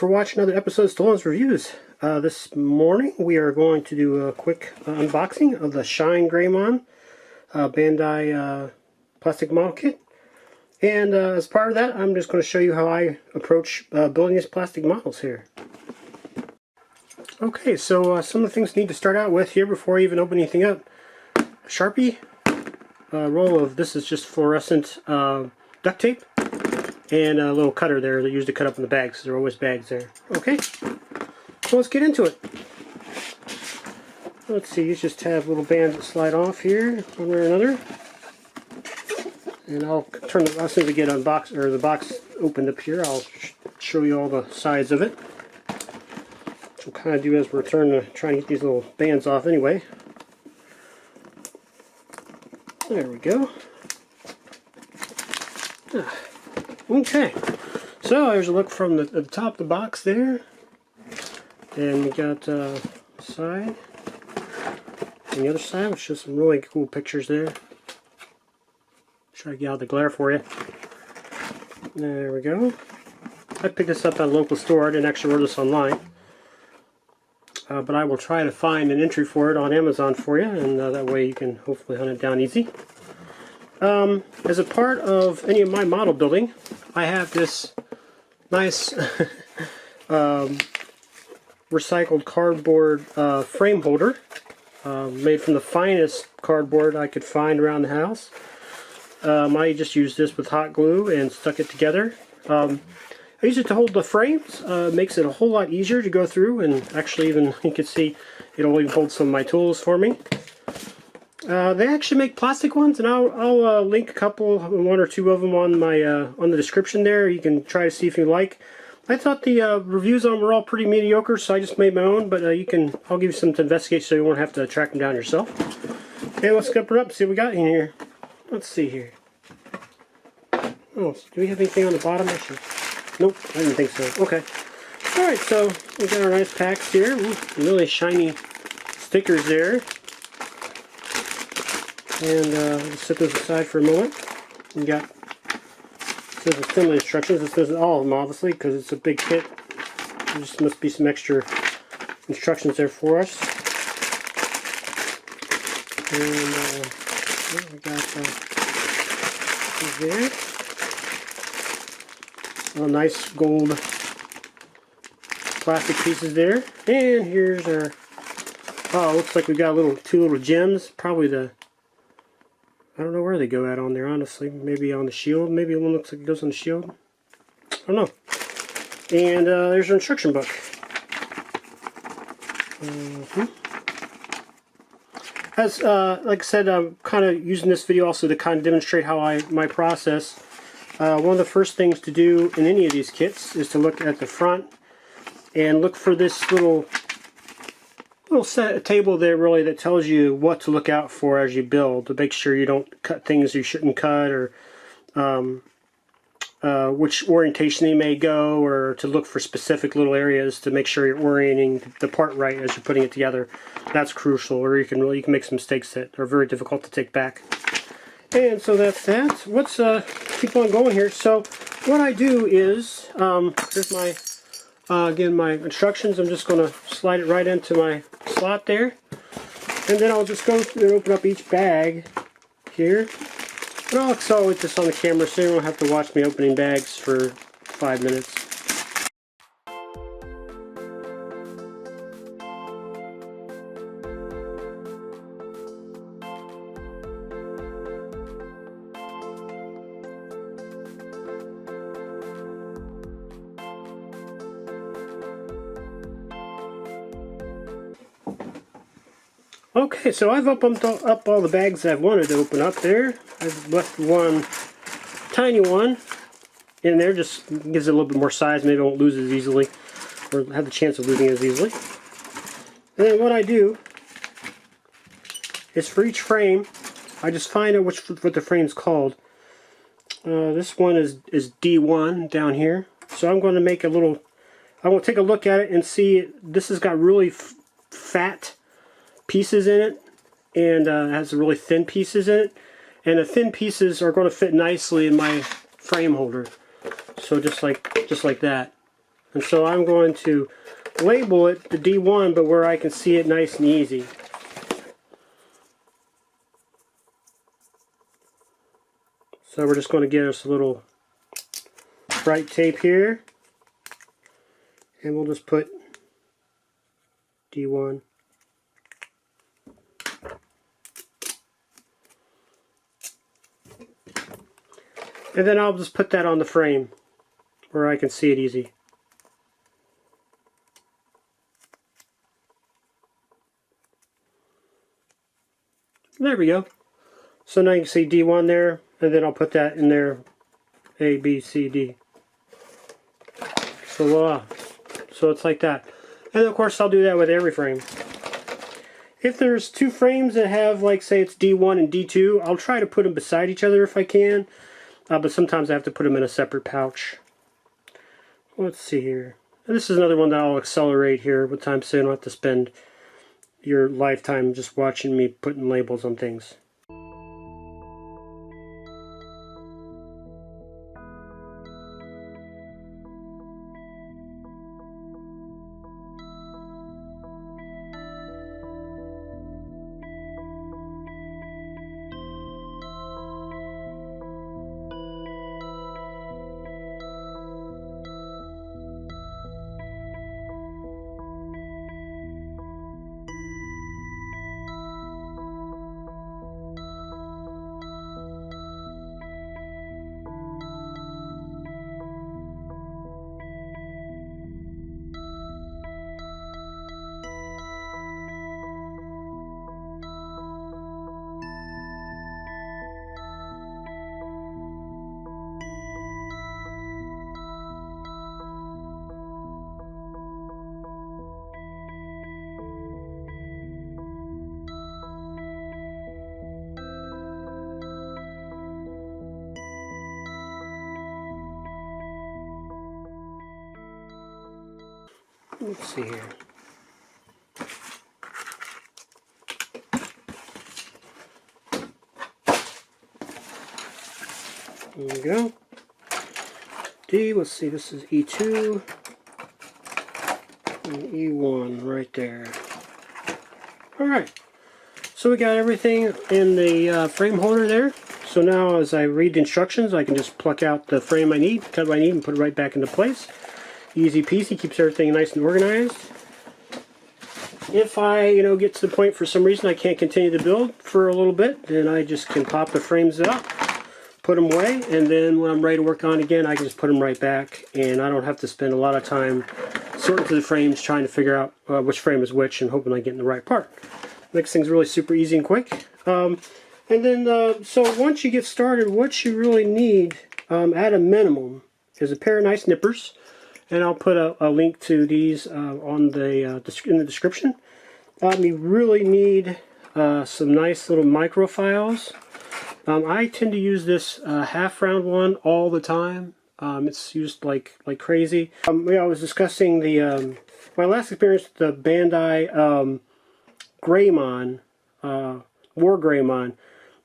for watching another episode of Stolen's Reviews. This morning we are going to do a quick unboxing of the ShineGreymon Bandai plastic model kit. And as part of that, I'm just going to show you how I approach building these plastic models here. Okay, so some of the things you need to start out with here before you even open anything up. Sharpie, a roll of, this is just fluorescent duct tape, and a little cutter there that you use to cut up in the bags. There are always bags there. Okay, so let's get into it. Let's see, you just have little bands that slide off here, one way or another. And I'll turn the, as soon as we get unboxed, or the box opened up here, I'll show you all the sides of it. Which we'll kind of do as we're trying to get these little bands off anyway. There we go. Okay, so there's a look from the top of the box there, and we got side and the other side, which shows some really cool pictures there. Try to get out the glare for you. There we go. I picked this up at a local store. I didn't actually order this online, but I will try to find an entry for it on Amazon for you, and that way you can hopefully hunt it down easy. As a part of any of my model building, I have this nice recycled cardboard frame holder made from the finest cardboard I could find around the house. I just used this with hot glue and stuck it together. I use it to hold the frames. Makes it a whole lot easier to go through, and actually even you can see it'll even hold some of my tools for me. They actually make plastic ones, and I'll link a couple, one or two of them on my on the description there. You can try to see if you like. I thought the reviews on them were all pretty mediocre, so I just made my own. But I'll give you some to investigate, so you won't have to track them down yourself. And let's open it up and see what we got in here. Let's see here. Oh, do we have anything on the bottom? Actually, nope, I didn't think so. Okay. All right, so we got our nice packs here. Ooh, really shiny stickers there. And let's set those aside for a moment. We got this is assembly instructions. This isn't all of them, obviously, because it's a big kit. There just must be some extra instructions there for us. And we got there. Oh, nice gold plastic pieces there. And here's our. Oh, looks like we got two little gems. Probably the. I don't know where they go at on there, honestly. Maybe on the shield. Maybe one looks like it goes on the shield. I don't know. And there's our instruction book. As like I said, I'm kind of using this video also to kind of demonstrate how my process. One of the first things to do in any of these kits is to look at the front and look for this little table there, really, that tells you what to look out for as you build, to make sure you don't cut things you shouldn't cut, or which orientation they may go, or to look for specific little areas to make sure you're orienting the part right as you're putting it together. That's crucial, or you can make some mistakes that are very difficult to take back. And so that's that. Let's keep on going here. So what I do is, here's my again, my instructions. I'm just going to slide it right into my slot there, and then I'll just go through and open up each bag here. And I'll accelerate this on the camera so you don't have to watch me opening bags for 5 minutes. Okay, so I've opened up all the bags I've wanted to open up there. I've left one tiny one in there, just gives it a little bit more size. Maybe I won't lose it as easily, or have the chance of losing it as easily. And then what I do is for each frame, I just find out what the frame's called. This one is D1 down here. So I'm going to make a little, I want to take a look at it and see, this has got really fat pieces in it, and has really thin pieces in it, and the thin pieces are going to fit nicely in my frame holder. So just like that. And so I'm going to label it the D1, but where I can see it nice and easy. So we're just going to get us a little bright tape here, and we'll just put D1. And then I'll just put that on the frame where I can see it easy. There we go. So now you can see D1 there, and then I'll put that in there, A, B, C, D. So voila. So it's like that. And of course I'll do that with every frame. If there's two frames that have, like, say it's D1 and D2, I'll try to put them beside each other if I can. But sometimes I have to put them in a separate pouch. Let's see here. And this is another one that I'll accelerate here with time, so you don't have to spend your lifetime just watching me putting labels on things. Let's see here. There we go. D, let's see, this is E2 and E1 right there. Alright, so we got everything in the frame holder there. So now as I read the instructions, I can just pluck out the frame I need, cut what I need, and put it right back into place. Easy peasy, keeps everything nice and organized. If I, get to the point for some reason I can't continue to build for a little bit, then I just can pop the frames up, put them away, and then when I'm ready to work on again, I can just put them right back, and I don't have to spend a lot of time sorting through the frames trying to figure out which frame is which and hoping I get in the right part. Makes things really super easy and quick. And then, so once you get started, what you really need at a minimum is a pair of nice nippers. And I'll put a link to these on the in the description. You really need some nice little micro files. I tend to use this half round one all the time. It's used like crazy. I was discussing the my last experience with the Bandai Greymon, War Greymon.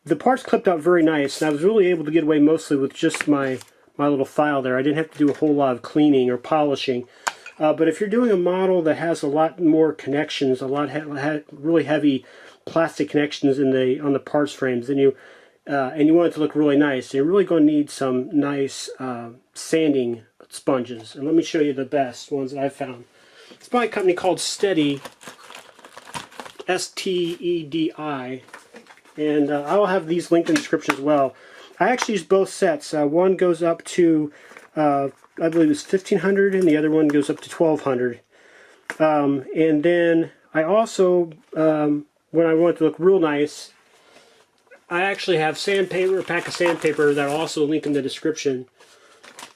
The parts clipped out very nice, and I was really able to get away mostly with just my little file there. I didn't have to do a whole lot of cleaning or polishing. But if you're doing a model that has a lot more connections, a lot really heavy plastic connections on the parts frames, then and you want it to look really nice, you're really going to need some nice sanding sponges. And let me show you the best ones that I've found. It's by a company called Steady, S-T-E-D-I, and I'll have these linked in the description as well. I actually use both sets. One goes up to, I believe it's 1,500, and the other one goes up to 1,200. And then I also, when I want it to look real nice, I actually have sandpaper, a pack of sandpaper that I'll also link in the description,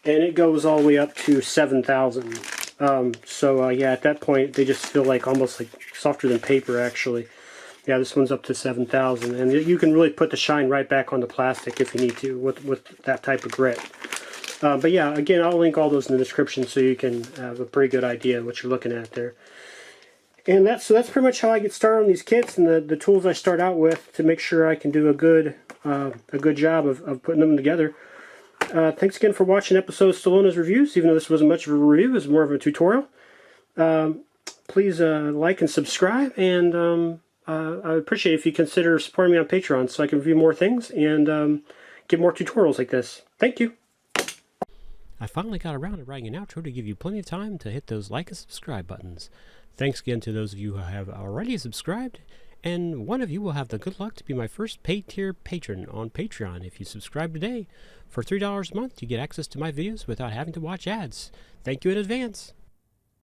and it goes all the way up to 7,000. Yeah, at that point they just feel like almost like softer than paper actually. Yeah, this one's up to 7,000, and you can really put the shine right back on the plastic if you need to with that type of grit. But yeah, again, I'll link all those in the description so you can have a pretty good idea of what you're looking at there. And that's pretty much how I get started on these kits and the tools I start out with to make sure I can do a good job of putting them together. Thanks again for watching episode of Stallona's Reviews. Even though this wasn't much of a review, it was more of a tutorial. Please like and subscribe, and I would appreciate it if you consider supporting me on Patreon so I can review more things and get more tutorials like this. Thank you. I finally got around to writing an outro to give you plenty of time to hit those like and subscribe buttons. Thanks again to those of you who have already subscribed, and one of you will have the good luck to be my first paid tier patron on Patreon if you subscribe today. For $3 a month, you get access to my videos without having to watch ads. Thank you in advance.